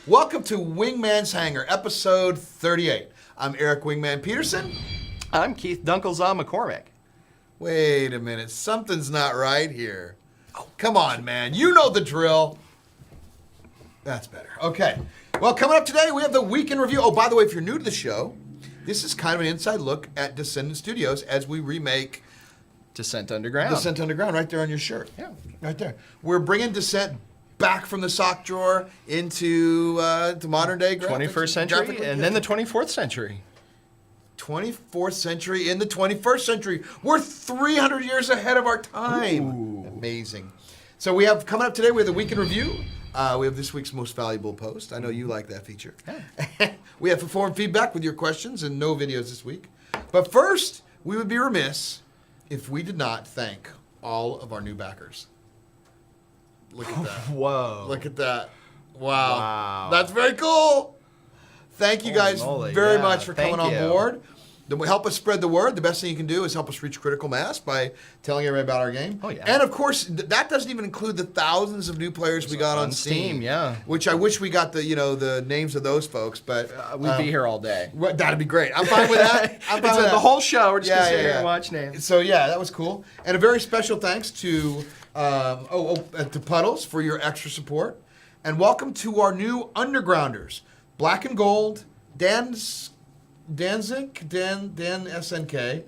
Welcome to Wingman's Hangar, episode 38. I'm Eric Wingman Peterson. I'm Keith ds38 McCormic. Wait a minute, something's not right here. Oh, come on, man. You know the drill. That's better. Okay. Well, coming up today, we have the Week in Review. Oh, by the way, if you're new to the show, this is kind of an inside look at Descendent Studios as we remake Descent Underground. Descent Underground, right there on your shirt. Yeah. Right there. We're bringing Descent back from the sock drawer into the modern day graphics. 21st century and then the 24th century. 24th century in the 21st century. We're 300 years ahead of our time. Ooh. Amazing. So we have, coming up today, we have the Week in Review. We have this week's most valuable post. I know you like that feature. Yeah. We have form feedback with your questions and no videos this week. But first, we would be remiss if we did not thank all of our new backers. Look at that. Whoa. Look at that. Wow. That's very cool. Thank you guys very much for coming on board. Help us spread the word. The best thing you can do is help us reach critical mass by telling everybody about our game. Oh, yeah. And of course, that doesn't even include the thousands of new players we got on Steam. Yeah. Which I wish we got the names of those folks, but we'd be here all day. That'd be great. I'm fine with that. I'm fine with that. The whole show. We're just gonna sit here and watch names. So yeah, that was cool. And a very special thanks to PuDLeZ for your extra support, and welcome to our new undergrounders, Black and Gold, Danzig, Dan SNK,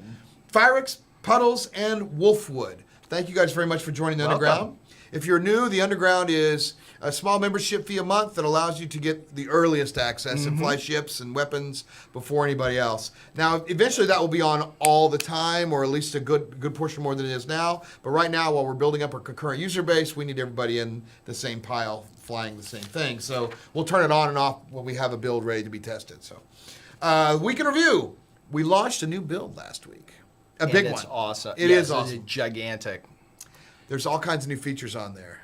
Firix, PuDLeZ, and Wolfwood. Thank you guys very much for joining the Underground. If you're new, the Underground is a small membership fee a month that allows you to get the earliest access and fly ships and weapons before anybody else. Now, eventually that will be on all the time, or at least a good portion more than it is now. But right now, while we're building up our concurrent user base, we need everybody in the same pile flying the same thing. So we'll turn it on and off when we have a build ready to be tested. So, Week in Review. We launched a new build last week. A big one. It's awesome. It is awesome. It's gigantic. There's all kinds of new features on there.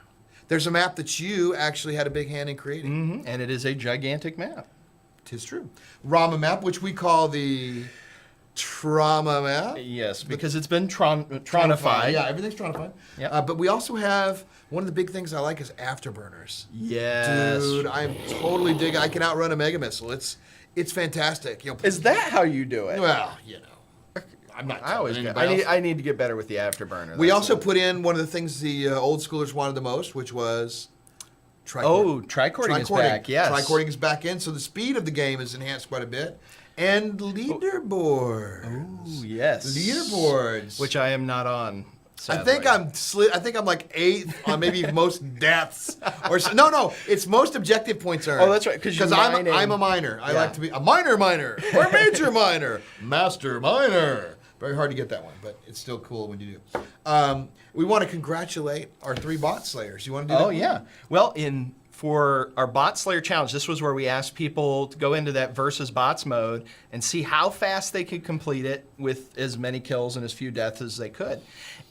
There's a map that you actually had a big hand in creating. And it is a gigantic map. 'Tis true. Rama map, which we call the Trauma map. Yes, because it's been tronified. Yeah, everything's tronified. Yep. But we also have, one of the big things I like is afterburners. Yes. Dude, I'm totally digging. I can outrun a mega missile. It's fantastic. Is that how you do it? Well, I'm not. I need to get better with the afterburner. We also put in one of the things the old schoolers wanted the most, which was tricording is back. Yes, tricording is back in, so the speed of the game is enhanced quite a bit. And leaderboard. Oh yes, leaderboards, which I am not on. Sadly. I think I'm like 8th on maybe most deaths or so. No, it's most objective points earned. Oh, that's right, because I'm a miner. I like to be a miner or major miner, master miner. Very hard to get that one, but it's still cool when you do. We want to congratulate our 3 bot slayers. You want to do that? Oh yeah. Well, for our Bot Slayer Challenge, this was where we asked people to go into that versus bots mode and see how fast they could complete it with as many kills and as few deaths as they could.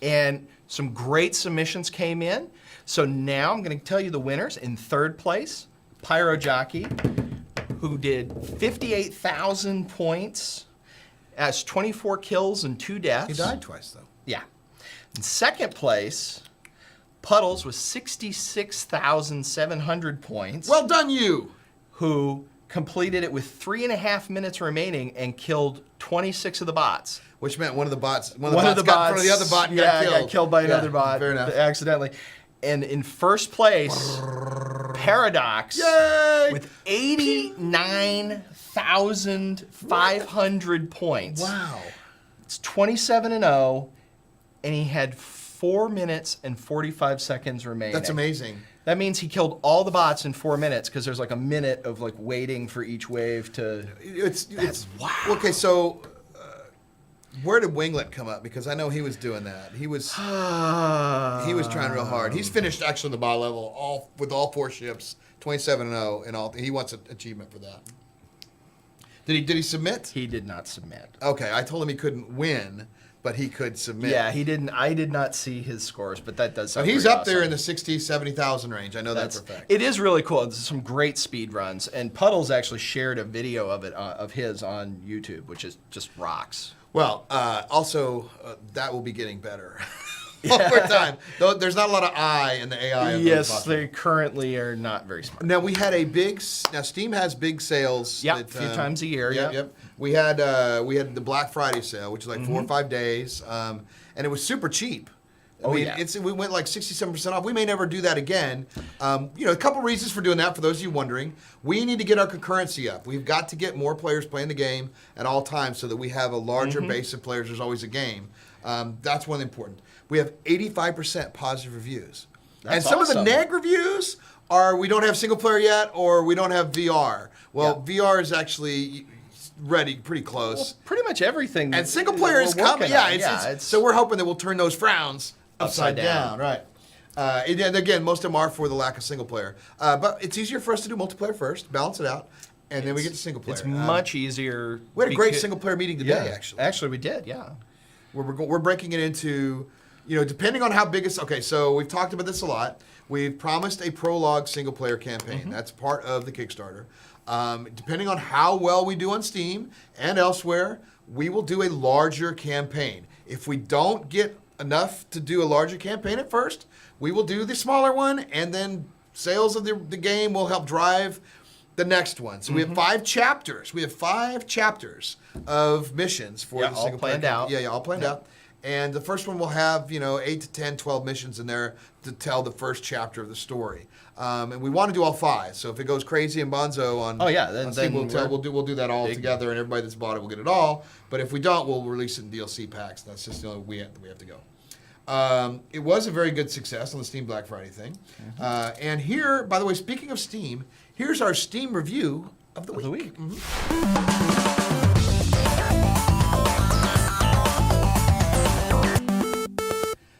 And some great submissions came in. So now I'm going to tell you the winners. In 3rd place, PyroJockey, who did 58,000 points, has 24 kills and 2 deaths. He died twice, though. Yeah. In 2nd place, PuDLeZ with 66,700 points. Well done, you! Who completed it with 3.5 minutes remaining and killed 26 of the bots. Which meant one of the bots got in front of the other bot and got killed by another bot fair enough. accidentally. And in 1st place, Paradox with 89,500 points. Wow. It's 27-0, and he had 4 minutes and 45 seconds remaining. That's amazing. That means he killed all the bots in 4 minutes because there's like a minute of like waiting for each wave to. It's wow. Okay, so where did Winglet come up? Because I know he was doing that. He was trying real hard. He's finished actually the bot level with all 4 ships, 27-0 and all. He wants an achievement for that. Did he submit? He did not submit. Okay, I told him he couldn't win, but he could submit. Yeah, he didn't. I did not see his scores, but that does sound he's pretty up awesome. there in the 60,000, 70,000 range. I know that's for a fact. It is really cool. There's some great speed runs, and PuDLeZ actually shared a video of it of his on YouTube, which is just rocks. Well, also that will be getting better. over time. Though there's not a lot of I in the AI. Of Yes, those bots. they currently are not very smart. Now we had a big. Now Steam has big sales. Yeah, that, a few times a year. Yep, Yeah. yep. We had the Black Friday sale, which is like 4 or 5 days, and it was super cheap. I mean, yeah. we went like 67% off. We may never do that again. A couple reasons for doing that. For those of you wondering, we need to get our concurrency up. We've got to get more players playing the game at all times so that we have a larger base of players. There's always a game. That's one important. We have 85% positive reviews, and some of the neg reviews are we don't have single player yet, or we don't have VR. Well, VR is actually ready, pretty close. Well, pretty much everything. And single player is coming. Yeah, so we're hoping that we'll turn those frowns upside down. Right. And again, most of them are for the lack of single player. But it's easier for us to do multiplayer first, balance it out, and then we get to single player. It's much easier. We had a great single player meeting today, yeah, actually. Actually, we did, yeah. We're breaking it into, depending on how big it's. Okay, so we've talked about this a lot. We've promised a prologue single player campaign. That's part of the Kickstarter. Depending on how well we do on Steam and elsewhere, we will do a larger campaign. If we don't get enough to do a larger campaign at first, we will do the smaller one, and then sales of the game will help drive the next one. So we have 5 chapters. We have 5 chapters of missions for the single player. Planned out. Yeah, all planned out. And the first one will have, 8 to 10, 12 missions in there to tell the first chapter of the story. And we want to do all 5. So if it goes crazy and bonzo on, then Steam, we'll do that all together, and everybody that's bought it will get it all. But if we don't, we'll release it in DLC packs. That's just the only way we have to go. It was a very good success on the Steam Black Friday thing. And here, by the way, speaking of Steam, here's our Steam review of the week.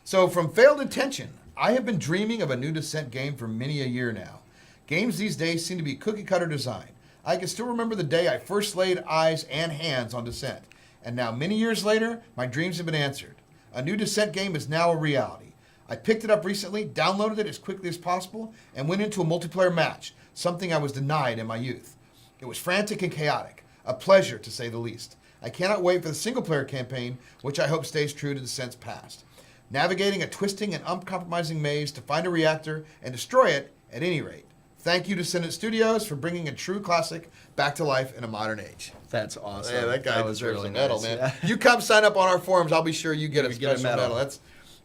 So from Failed Intention, I have been dreaming of a new Descent game for many a year now. Games these days seem to be cookie-cutter design. I can still remember the day I first laid eyes and hands on Descent. And now, many years later, my dreams have been answered. A new Descent game is now a reality. I picked it up recently, downloaded it as quickly as possible, and went into a multiplayer match, something I was denied in my youth. It was frantic and chaotic. A pleasure, to say the least. I cannot wait for the single-player campaign, which I hope stays true to Descent's past. Navigating a twisting and uncompromising maze to find a reactor and destroy it at any rate. Thank you, Descendent Studios, for bringing a true classic back to life in a modern age. That's awesome. Yeah, that guy was deserves really a medal, nice. man. Yeah. You come sign up on our forums, I'll be sure you get a get a special medal.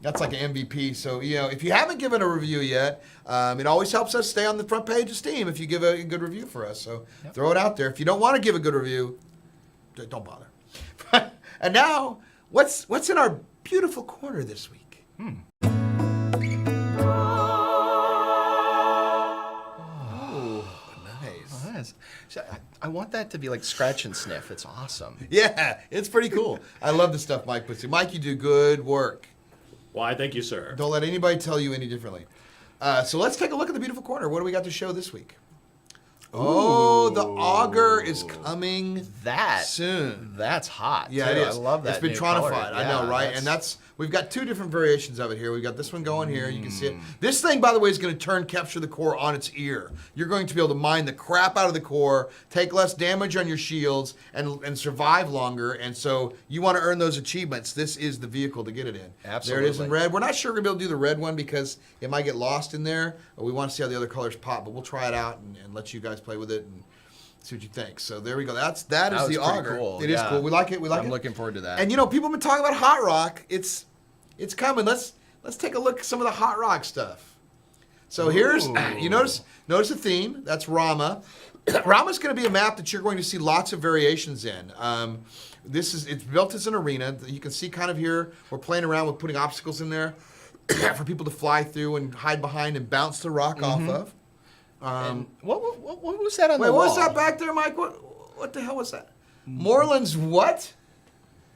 That's like an MVP. So, if you haven't given a review yet, it always helps us stay on the front page of Steam if you give a good review for us. So throw it out there. If you don't want to give a good review, don't bother. And now, what's in our beautiful corner this week? Nice. So I want that to be like scratch and sniff. It's awesome. Yeah, it's pretty cool. I love the stuff Mike puts in. Mike, you do good work. Why, thank you, sir. Don't let anybody tell you any differently. So let's take a look at the beautiful corner. What do we got to show this week? Oh, the auger is coming soon. That's hot. Yeah, too. it is. I love that. It's been new tronified. color. I know, right? And we've got 2 different variations of it here. We've got this one going here. You can see it. This thing, by the way, is going to capture the core on its ear. You're going to be able to mine the crap out of the core, take less damage on your shields, and survive longer. And so you want to earn those achievements. This is the vehicle to get it in. Absolutely. There it is in red. We're not sure we're going to be able to do the red one because it might get lost in there. We want to see how the other colors pop, but we'll try it out and let you guys play with it and see what you think. So there we go. That is the auger. Cool. It is cool. We like it. I'm looking forward to that. And people have been talking about Hot Rock. It's coming. Let's take a look at some of the Hot Rock stuff. So here's you notice the theme. That's Rama. Rama's going to be a map that you're going to see lots of variations in. It's built as an arena. You can see kind of here we're playing around with putting obstacles in there for people to fly through and hide behind and bounce the rock off of. What was that on the wall? What was that back there, Mike? What the hell was that? Morlan's what?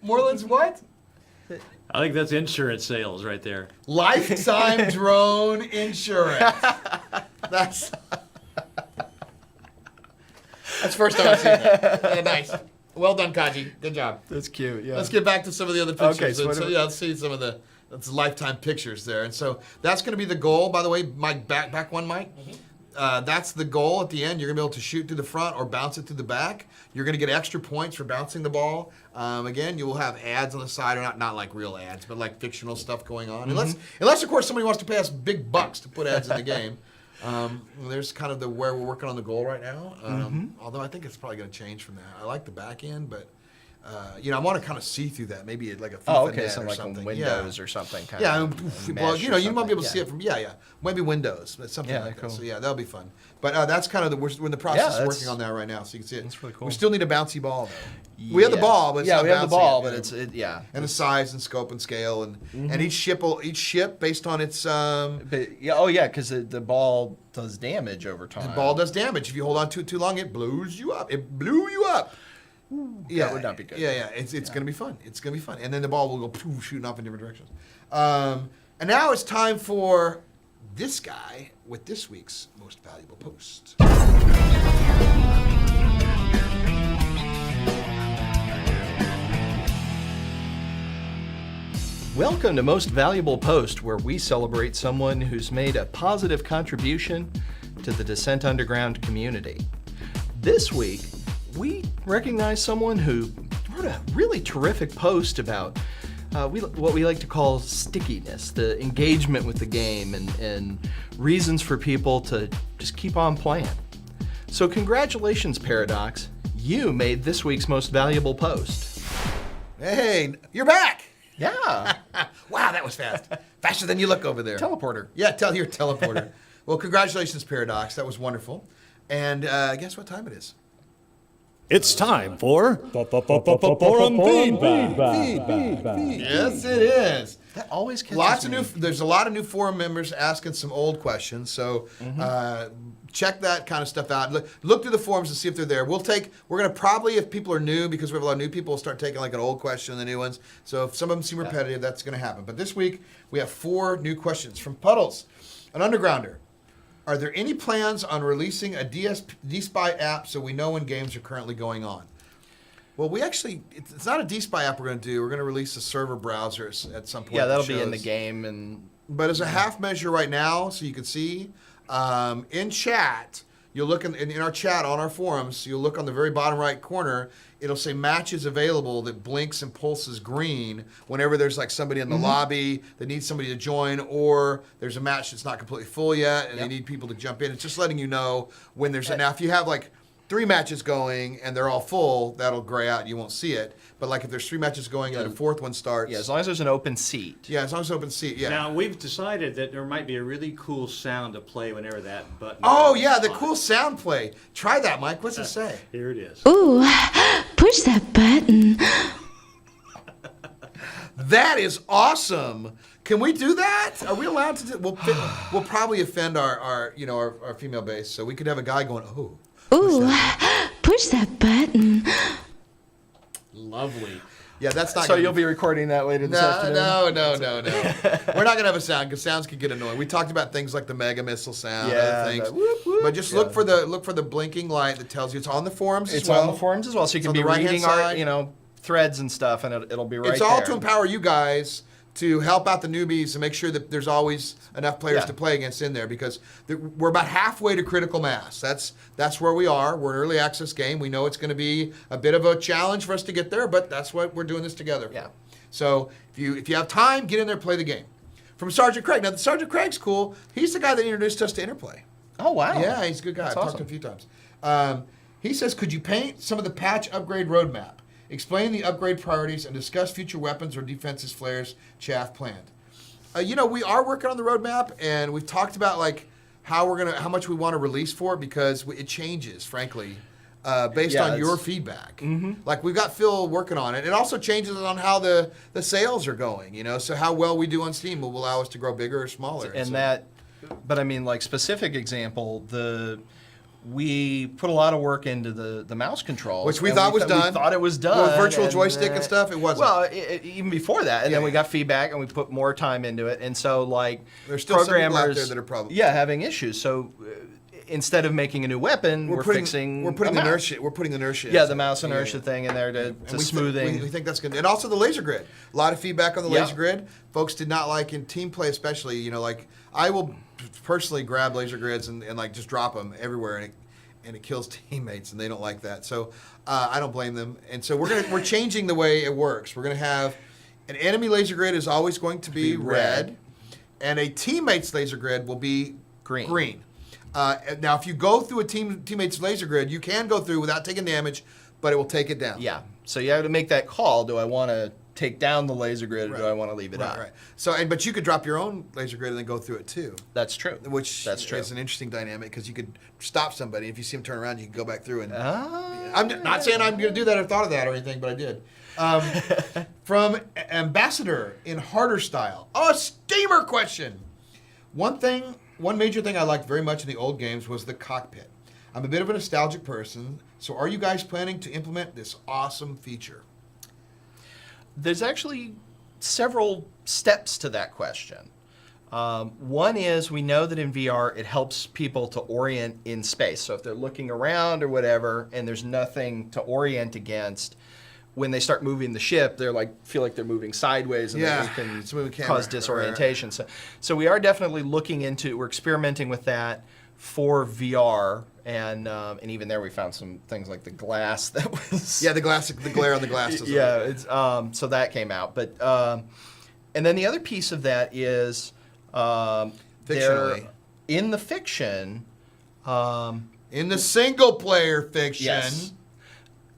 Morlan's what? I think that's insurance sales right there. Lifetime drone insurance. That's first time I've seen that. Yeah, nice. Well done, Kaji. Good job. That's cute. Yeah. Let's get back to some of the other pictures. Okay, so let's see some of that's lifetime pictures there. And so that's going to be the goal. By the way, Mike, back one, Mike. that's the goal at the end. You're going to be able to shoot through the front or bounce it through the back. You're going to get extra points for bouncing the ball. Again, you will have ads on the side, or not like real ads, but like fictional stuff going on. Unless, of course, somebody wants to pay us big bucks to put ads in the game. There's kind of where we're working on the goal right now. Although I think it's probably going to change from that. I like the back end, but I want to kind of see through that. Maybe like a FIFA net so or like something. Windows or something. You might be able to see it from maybe Windows, but something like cool. that. So that'll be fun. But that's kind of we're in the process of working on that right now, so you can see it. That's really cool. We still need a bouncy ball though. We have the ball, but it's not we have the ball, bouncy but and the size and scope and scale and each ship based on its because the ball does damage over time. the ball does damage. If you hold on to it too long, it blows you up. It blew you up. That would not be good. Yeah. It's going to be fun. It's going to be fun. And then the ball will go poof, shooting off in different directions. And now it's time for this guy with this week's most valuable post. Welcome to Most Valuable Post, where we celebrate someone who's made a positive contribution to the Descent Underground community. This week, we recognize someone who wrote a really terrific post about what we like to call stickiness, the engagement with the game, and reasons for people to just keep on playing. So congratulations, Paradox. You made this week's most valuable post. Hey, you're back! Yeah. Wow, that was fast. Faster than you look over there. Teleporter. Yeah, your teleporter. Well, congratulations, Paradox. That was wonderful. And guess what time it is? It's time for forum feedback. Yes, it is. That always catches me. There's a lot of new forum members asking some old questions, so check that kind of stuff out. Look through the forums and see if they're there. We're gonna probably, if people are new, because we have a lot of new people, we'll start taking like an old question and the new ones. So if some of them seem repetitive, that's gonna happen. But this week we have 4 new questions from PuDLeZ, an undergrounder. Are there any plans on releasing a DSpy app so we know when games are currently going on? Well, it's not a DSpy app we're going to do. We're going to release a server browser at some point. Yeah, that'll be in the game. But as a half measure right now, so you can see, in chat, you'll look in our chat on our forums, you'll look on the very bottom right corner, it'll say matches available that blinks and pulses green whenever there's like somebody in the lobby that needs somebody to join, or there's a match that's not completely full yet and they need people to jump in. It's just letting you know when there's now if you have like 3 matches going and they're all full, that'll gray out and you won't see it. But like if there's 3 matches going and then a 4th one starts. Yeah, as long as there's an open seat. Yeah, as long as it's open seat, yeah. Now, we've decided that there might be a really cool sound to play whenever that button Oh, is yeah, the on. cool sound play. Try that, Mike. What's it say? Here it is. Ooh, push that button. That is awesome. Can we do that? Are we allowed to do we'll probably offend our female base, so we could have a guy going, oh. Ooh, push that button. Lovely. Yeah, that's not So you'll be recording that later this afternoon? No. We're not going to have a sound because sounds can get annoying. We talked about things like the mega missile sound, other things. But just look for the blinking light that tells you it's on the forums It's as well. on the forums as well, so you It's can on be the right-hand reading side. our threads and stuff, and it'll be right there. It's all to empower you guys to help out the newbies and make sure that there's always enough players to play against in there, because we're about halfway to critical mass. That's where we are. We're an early access game. We know it's going to be a bit of a challenge for us to get there, but that's what we're doing this together for. Yeah. So if you have time, get in there, play the game. From Sergeant Craig. Now, Sergeant Craig's cool. He's the guy that introduced us to Interplay. Oh, wow. Yeah, he's a good guy. That's I've awesome. talked to him a few times. He says, could you paint some of the patch upgrade roadmap? Explain the upgrade priorities and discuss future weapons or defenses flares chaff planned. We are working on the roadmap, and we've talked about like how much we want to release for it, because it changes, frankly, based on your feedback. Like we've got Phil working on it. It also changes on how the sales are going. So how well we do on Steam will allow us to grow bigger or smaller. But I mean, like specific example, we put a lot of work into the mouse controls, which we thought was done. We thought it was done. Well, virtual joystick and stuff, it wasn't. Well, even before that, and then we got feedback, and we put more time into it, and so like there's still some people programmers out there that are probably having issues. So instead of making a new weapon, we're fixing We're putting a mouse. inertia. We're putting inertia. Yeah, into the it. mouse inertia thing in there to We smoothing. we think that's good, and also the laser grid. A lot of feedback on the Yep. laser grid. Folks did not like in team play, especially. You know, like I will personally grab laser grids and like just drop them everywhere, and it kills teammates, and they don't like that. So I don't blame them. And so we're changing the way it works. We're gonna have an enemy laser grid is always going to be red, and a teammate's laser grid will be green. Now, if you go through a teammate's laser grid, you can go through without taking damage, but it will take it down. Yeah. So you have to make that call. Do I want to take down the laser grid or do I want to leave it up? Right. So, but you could drop your own laser grid and then go through it too. That's true. That's true. is an interesting dynamic because you could stop somebody. If you see them turn around, you can go back through and. Ah. I'm not saying I'm going to do that or thought of that or anything, but I did. From Ambassador in harder style. Oh, a steamer question. One major thing I liked very much in the old games was the cockpit. I'm a bit of a nostalgic person, so are you guys planning to implement this awesome feature? There's actually several steps to that question. One is we know that in VR it helps people to orient in space. So if they're looking around or whatever and there's nothing to orient against, when they start moving the ship, they're feel like they're moving sideways and Yeah, that can it's a moving camera. cause disorientation. So we are definitely we're experimenting with that for VR, and even there we found some things like the glass that was Yeah, the glare on the glass. yeah, it's so that came out, but and then the other piece of that is Fictionally. in the fiction. In the single player fiction. Yes,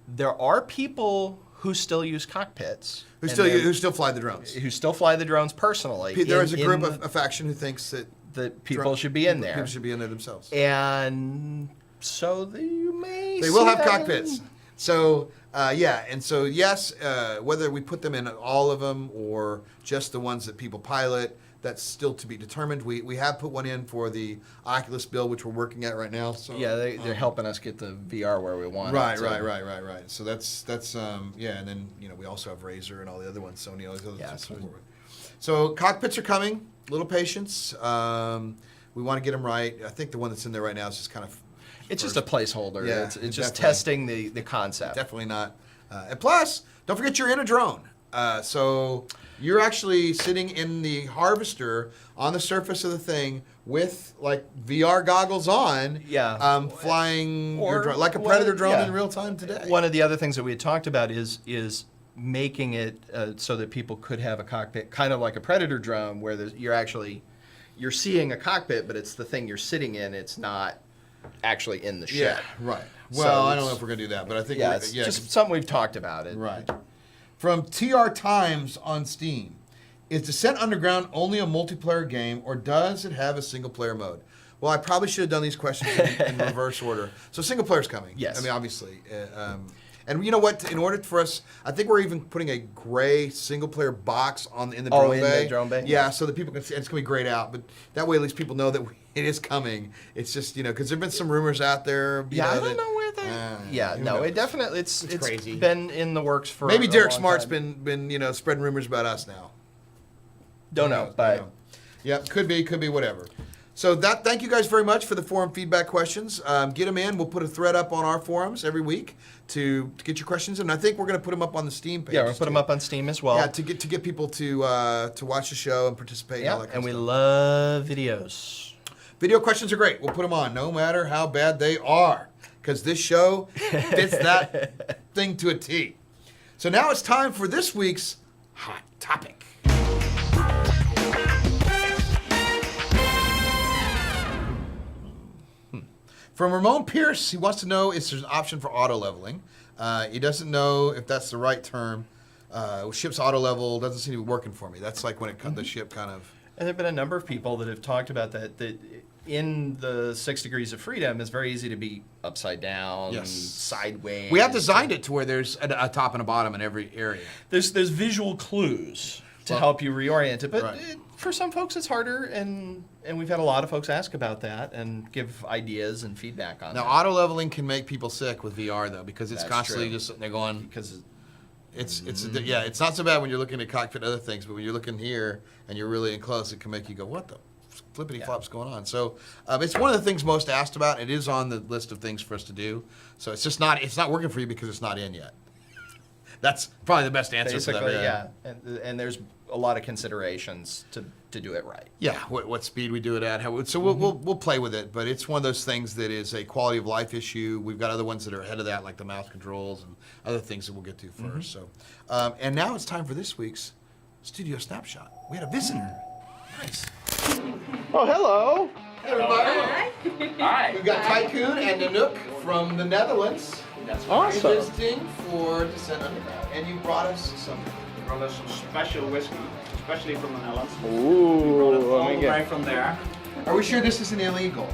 there are people who still use cockpits. Who and still fly the drones. who still fly the drones personally. There is a group in a faction who thinks that people should be in there. People should be in there themselves. And so you may They will see have that cockpits. So and so yes, whether we put them in all of them or just the ones that people pilot, that's still to be determined. We have put one in for the Oculus build, which we're working at right now. So Yeah, they're helping us get the VR where we want right. it. so- Right. So that's and then we also have Razer and all the other ones, Sony, all these other things. So cockpits are coming. Little patience. We want to get them right. I think the one that's in there right now is just kind of. It's just a placeholder. Yeah, it's just definitely. testing the concept. Definitely not. And plus, don't forget you're in a drone. So you're actually sitting in the harvester on the surface of the thing with VR goggles on. Yeah. Flying Or your drone, like a one- Predator drone yeah. in real time today. One of the other things that we had talked about is making it so that people could have a cockpit, kind of like a Predator drone, where you're seeing a cockpit, but it's the thing you're sitting in. It's not actually in the ship. Yeah, right. So Well, I don't know it's- if we're gonna do that, but I think Yeah, it's just something we've talked about. right. From TR Times on Steam, is Descent Underground only a multiplayer game, or does it have a single player mode? Well, I probably should have done these questions in reverse order. So single player's coming. Yes. I mean, obviously. And you know what? In order for us, I think we're even putting a gray single player box in the drone in bay. the drone bay? Yeah, so that people can see. It's going to be grayed out, but that way at least people know that it is coming. It's just, because there have been some rumors out there. Yeah, I don't know where that. who No, knows? it definitely it's crazy. been in the works for Maybe a Derek long Smart's time. been spreading rumors about us now. Don't know, but Yeah, could be whatever. So thank you guys very much for the forum feedback questions. Get them in. We'll put a thread up on our forums every week to get your questions in. I think we're going to put them up on the Steam page. yeah, we'll put them up on Steam as well. Yeah, to get people to watch the show and participate. And all that kind and we of stuff. love videos. Video questions are great. We'll put them on, no matter how bad they are, because this show fits that thing to a T. So now it's time for this week's hot topic. From Ramon Pierce, he wants to know if there's an option for auto leveling. He doesn't know if that's the right term. Ship's auto level doesn't seem to be working for me. That's like when the ship kind of. And there have been a number of people that have talked about that in the 6 degrees of freedom, it's very easy to be upside down, Yes. sideways. We have designed it to where there's a top and a bottom in every area. There's visual clues to Well, help you reorient it, but right. for some folks it's harder, and we've had a lot of folks ask about that and give ideas and feedback on Now, that. auto leveling can make people sick with VR though, because it's That's constantly true. just sitting there going. Because It's not so bad when you're looking at cockpit and other things, but when you're looking here and you're really in close, it can make you go, "What the flippity flops going on. So it's one of the things most asked about. It is on the list of things for us to do. So it's just not working for you because it's not in yet. That's probably the best answer for Basically, that. yeah. And there's a lot of considerations to do it right. Yeah, what speed we do it at. So we'll play with it, but it's one of those things that is a quality of life issue. We've got other ones that are ahead of that, like the mouse controls and other things that we'll get to first. So, and now it's time for this week's Studio Snapshot. We had a visitor. Nice. Oh, hello. Hey, everybody. Hi. We've got Tycoon and Nanook from the Netherlands. That's awesome. Visiting for Descendent Studios. And you brought us some. We brought us some special whiskey, especially from the Netherlands. We brought it Ooh, all let me the get. way from there. Are we sure this isn't illegal?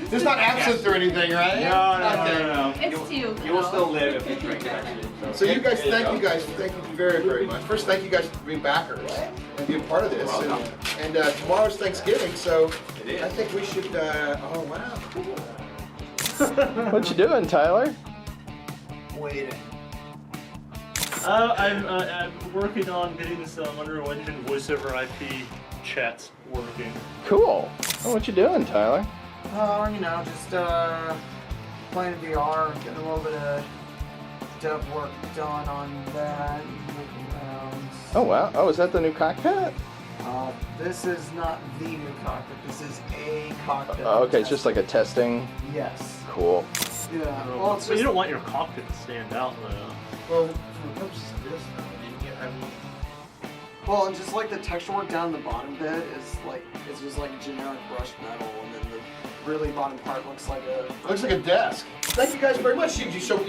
There's not absinthe or anything, right? No. It's too You will cool. still live if you drink it, actually. So you guys, thank you very, very much. First, thank you guys for being backers and being part of this. And tomorrow's Thanksgiving, so It is. I think we should. Oh wow, cool. What you doing, Tyler? Waiting. I'm working on getting this Unreal Engine voice over IP chat working. Cool. Oh, what you doing, Tyler? Just playing VR, getting a little bit of dev work done on that, making rounds. Oh wow. Oh, is that the new cockpit? This is not the new cockpit. This is a cockpit. Oh, okay, it's just like a testing. Yes. Cool. Yeah. Well, it's But you just, don't want your cockpit to stand out though. Well, for the purposes of this, well, and just like the texture work down the bottom bit is like it's just like generic brushed metal, and then the really bottom part looks like a. looks like a desk. Thank you guys very much. You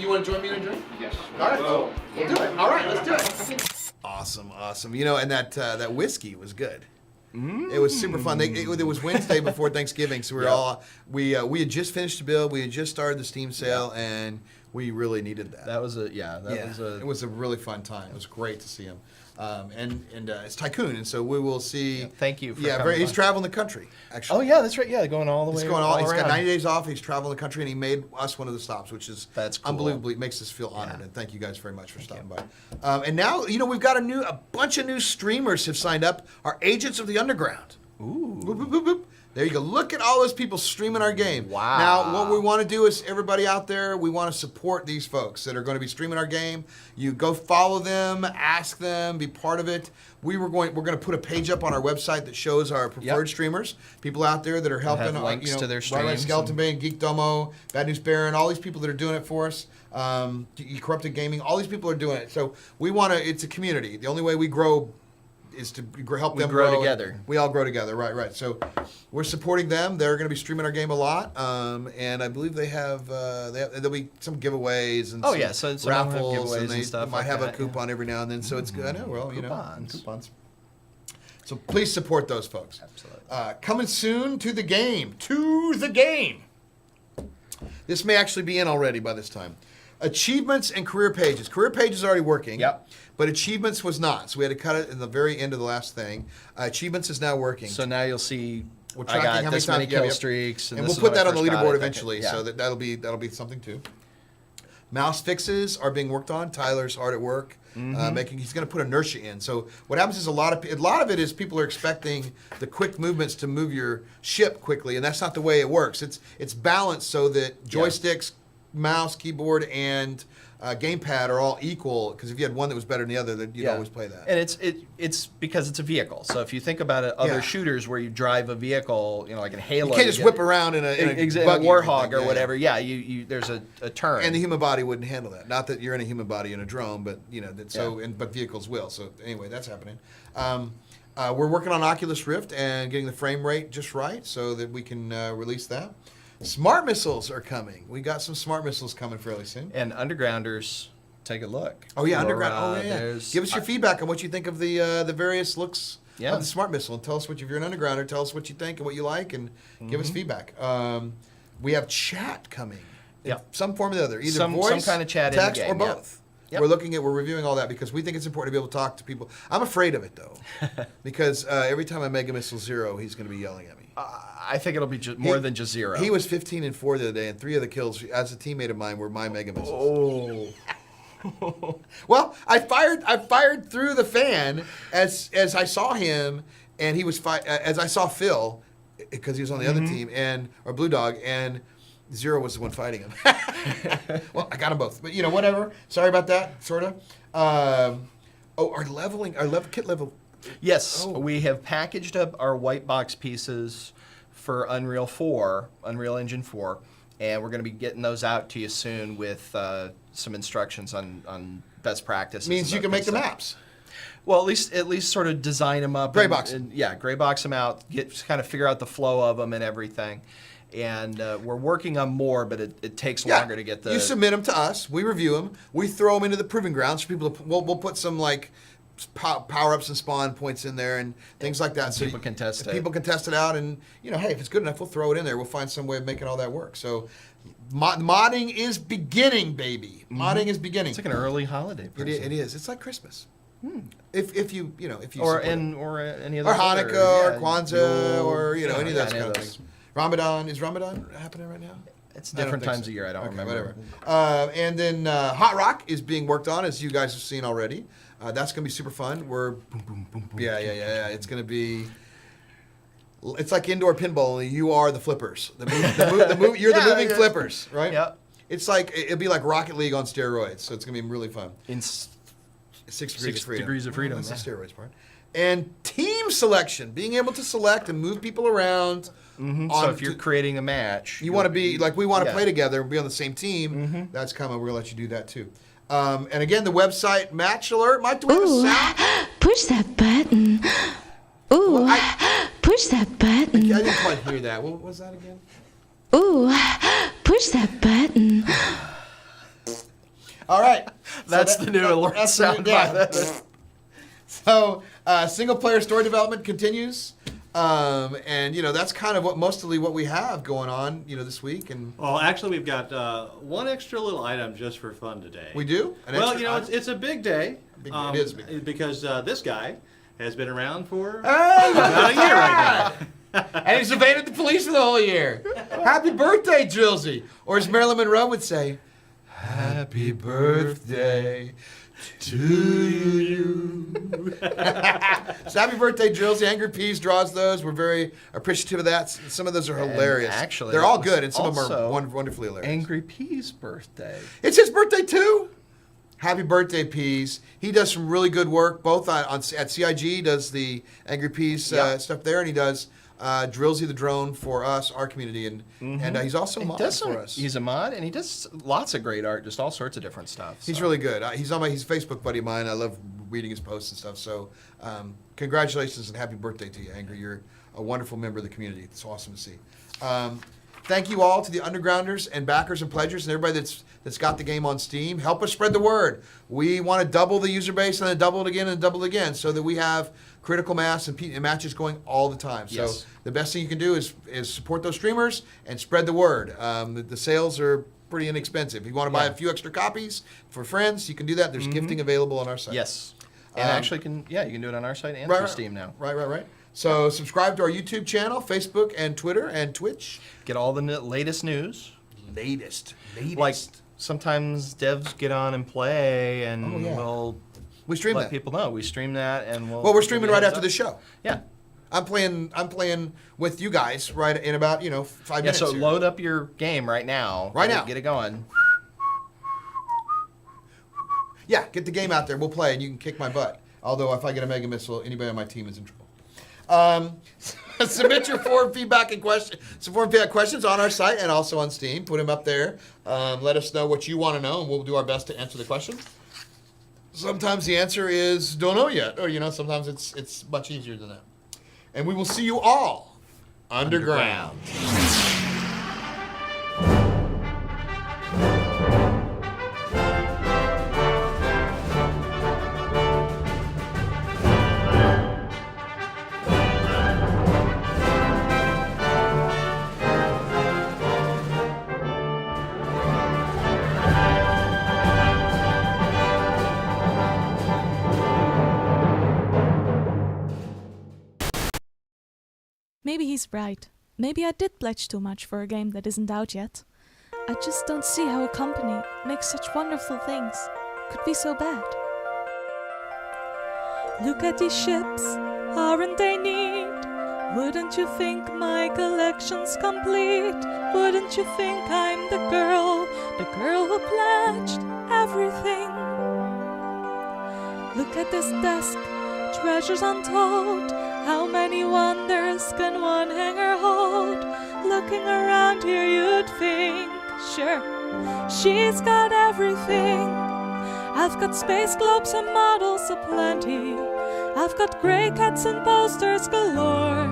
want to join me in a drink? Yes. All right, we'll do it. All right, let's do it. Awesome. You know, and that whiskey was good. It was super fun. It was Wednesday before Thanksgiving, so we were all we had just finished the build. We had just started the Steam sale, and we really needed that. That was It was a really fun time. It was great to see him. And it's Tycoon, and so we will see. Thank you for Yeah, coming he's by. traveling the country. Actually. Oh yeah, that's right. Yeah, going all the way. He's going all. He's got around. 90 days off. He's traveling the country, and he made us one of the stops, which is That's cool. unbelievably makes us feel honored. Yeah. And thank you guys very much for stopping by. And now we've got a bunch of new streamers have signed up. Our agents of the underground. Ooh. Boop, boop, boop, boop. There you go. Look at all those people streaming our game. Wow. Now, what we want to do is everybody out there, we want to support these folks that are going to be streaming our game. You go follow them, ask them, be part of it. We're going to put a page up on our website that shows our preferred streamers, people out there that are helping. have links to their Right, streams Skeleton and- Bane, Geek Domo, Bad News Baron, all these people that are doing it for us. Corrupted Gaming, all these people are doing it. So we want to. It's a community. The only way we grow is to help them grow grow together. We all grow together, right. So we're supporting them. They're going to be streaming our game a lot, and I believe there'll be some giveaways and Oh, some yeah, so some of them have raffles, giveaways and they and stuff might like have that, a coupon every now and then. So it's good. I know. Well, Coupons. coupons. So please support those folks. Absolutely. Coming soon to the game. This may actually be in already by this time. Achievements and career pages. Career page is already working. Yep. But achievements was not, so we had to cut it in the very end of the last thing. Achievements is now working. So now you'll see. We're I tracking got how many this many times- yeah, kill yep. streaks, and this we'll is put when I that on the first got leaderboard it. eventually. Yeah. So that'll be something too. Mouse fixes are being worked on. Tyler's hard at work he's going to put inertia in. So what happens is a lot of it is people are expecting the quick movements to move your ship quickly, and that's not the way it works. It's balanced so that joysticks, mouse, keyboard, and gamepad are all equal. Because if you had one that was better than the other, then you'd always play that. And it's because it's a vehicle. So if you think about it, other Yeah. shooters where you drive a vehicle, like in Halo, You can't just whip around in a buggy or Warthog anything. or Yeah, whatever. Yeah, you there's a turn. And the human body wouldn't handle that. Not that you're in a human body in a drone, but but vehicles will. So anyway, that's happening. We're working on Oculus Rift and getting the frame rate just right so that we can release that. Smart missiles are coming. We got some smart missiles coming fairly soon. And Undergrounders, take a look. Oh yeah, Or, underground. Oh yeah. there's- Give us your feedback on what you think of the various looks Yeah. of the smart missile, and tell us if you're an undergrounder. Tell us what you think and what you like, and give us feedback. We have chat coming. In Yep. some form or the other, either Some voice, kind of chat in the text, or game, yep. both. Yep. We're reviewing all that because we think it's important to be able to talk to people. I'm afraid of it though, because every time I Mega Missile 0, he's going to be yelling at me. I think it'll be more than just 0. He was 15 and 4 the other day, and 3 of the kills as a teammate of mine were my Mega Missiles. Oh. Well, I fired through the fan as I saw him, and he was as I saw Phil, because he was on the other team, or Blue Dog, and Zero was the one fighting him. Well, I got them both, but whatever. Sorry about that, sort of. Our kit level. Yes, we have packaged up our white box pieces for Unreal Engine 4, and we're going to be getting those out to you soon with some instructions on best practices. Means you can make the maps. Well, at least sort of design them up. Gray box. Gray box them out. Kind of figure out the flow of them and everything. And we're working on more, but it takes longer to get the. You submit them to us. We review them. We throw them into the proving grounds for people. We'll put some like power ups and spawn points in there and things like that, so people can test it. People can test it out, and hey, if it's good enough, we'll throw it in there. We'll find some way of making all that work. So, modding is beginning, baby. Modding is beginning. It's like an early holiday present. It is. It's like Christmas. If you or support any other or Hanukkah or Kwanzaa Yule, or any of those any kind of things. Ramadan, is Ramadan happening right now? It's different times so. of year. I don't remember. Whatever. And then Hot Rock is being worked on, as you guys have seen already. That's gonna be super fun. We're yeah. It's gonna be. It's like indoor pinball. Only you are the flippers. You're the moving flippers, right? Yep. It's like it'll be like Rocket League on steroids. So it's gonna be really fun. In 6 degrees of freedom. degrees of freedom. That's the steroids part. And team selection, being able to select and move people around. So if you're creating a match, you want to be like we want to play together and be on the same team. That's coming. We're gonna let you do that too. And again, the website match alert. Mike, do we have a sound? Push that button. Ooh, push that button. I didn't quite hear that. What was that again? Ooh, push that button. All right. That's the new alert sound. So single player story development continues. And that's kind of mostly what we have going on, this week. And well, actually, we've got one extra little item just for fun today. We do? It's a big day. It is big. Because this guy has been around for about a year right now. And he's evaded the police for the whole year. Happy birthday, Drillsy. Or as Marilyn Monroe would say, happy birthday to you. So happy birthday, Drillsy. Angry Peas draws those. We're very appreciative of that. Some of those are hilarious. And actually, they're all good, and some of them are wonderfully hilarious. Angry Peas' birthday. It's his birthday too. Happy birthday, Peas. He does some really good work, both at CIG. He does the Angry Peas stuff there, and he does Drillsy the Drone for us, our community, and he's also a mod for us. He's a mod, and he does lots of great art, just all sorts of different stuff. He's really good. He's a Facebook buddy of mine. I love reading his posts and stuff. So congratulations and happy birthday to you, Angry. You're a wonderful member of the community. It's awesome to see. Thank you all to the Undergrounders and backers and pledgers and everybody that's got the game on Steam. Help us spread the word. We want to double the user base and then double it again and double it again so that we have critical mass and matches going all the time. So the best thing you can do is support those streamers and spread the word. The sales are pretty inexpensive. If you want to buy a few extra copies for friends, you can do that. There's gifting available on our site. Yes. And actually, you can do it on our site and through Steam now. Right. So subscribe to our YouTube channel, Facebook, and Twitter, and Twitch. Get all the latest news. Latest. Like sometimes devs get on and play, and we stream let that. people know. We stream that, and we're streaming right after the show. Yeah. I'm playing with you guys right in about 5 minutes. Yeah. So here. load up your game right now. Right now. Get it going. Yeah, get the game out there. We'll play, and you can kick my butt. Although if I get a mega missile, anybody on my team is in trouble. Submit your forum feedback questions on our site and also on Steam. Put them up there. Let us know what you want to know, and we'll do our best to answer the question. Sometimes the answer is don't know yet, or sometimes it's much easier than that. And we will see you all underground. Maybe he's right. Maybe I did pledge too much for a game that isn't out yet. I just don't see how a company makes such wonderful things could be so bad. Look at these ships, Aren't they neat? Wouldn't you think my collection's complete? Wouldn't you think I'm the girl who pledged everything? Look at this desk, treasures untold. How many wonders can one hanger hold? Looking around here you'd think, sure, she's got everything. I've got space globes and models aplenty. I've got grey cats and posters galore.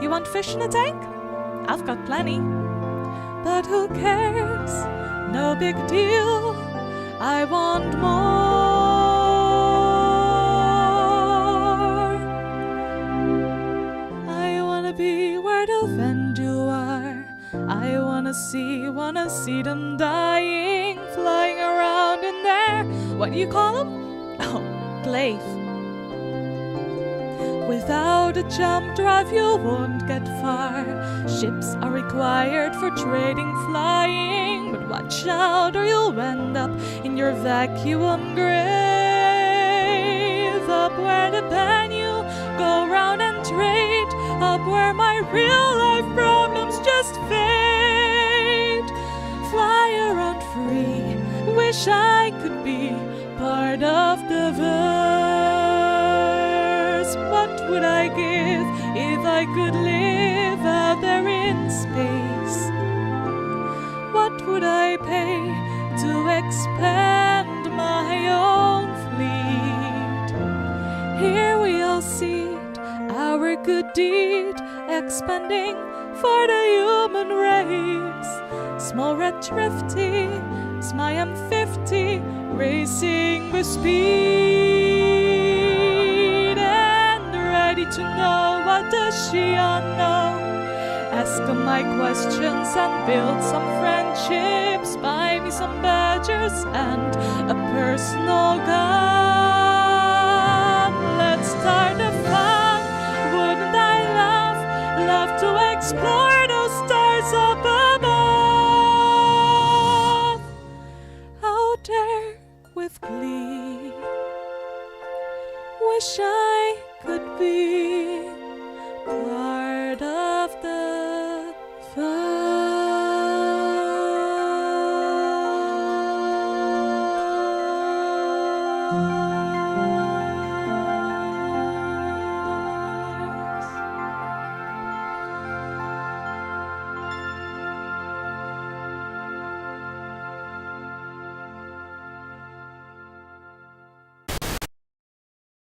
You want fish in a tank? I've got plenty. But who cares? No big deal. I want more. I wanna be where the Vendu are. I wanna see them dying, flying around in there. What do you call them? Oh, glaive. Without a jump drive you won't get far. Ships are required for trading, flying, but watch out or you'll end up in your vacuum grave. Up where the Banyu go round and trade, up where my real life problems just fade. Fly around free, wish I could be part of the verse. What would I give if I could live out there in space? What would I pay to expand my own fleet? Here we all see it, our good deed, expanding for the human race. Small red thrifty, is my M50, racing with speed. And ready to know what does she know. Ask them my questions and build some friendships. Buy me some badges and a personal guide.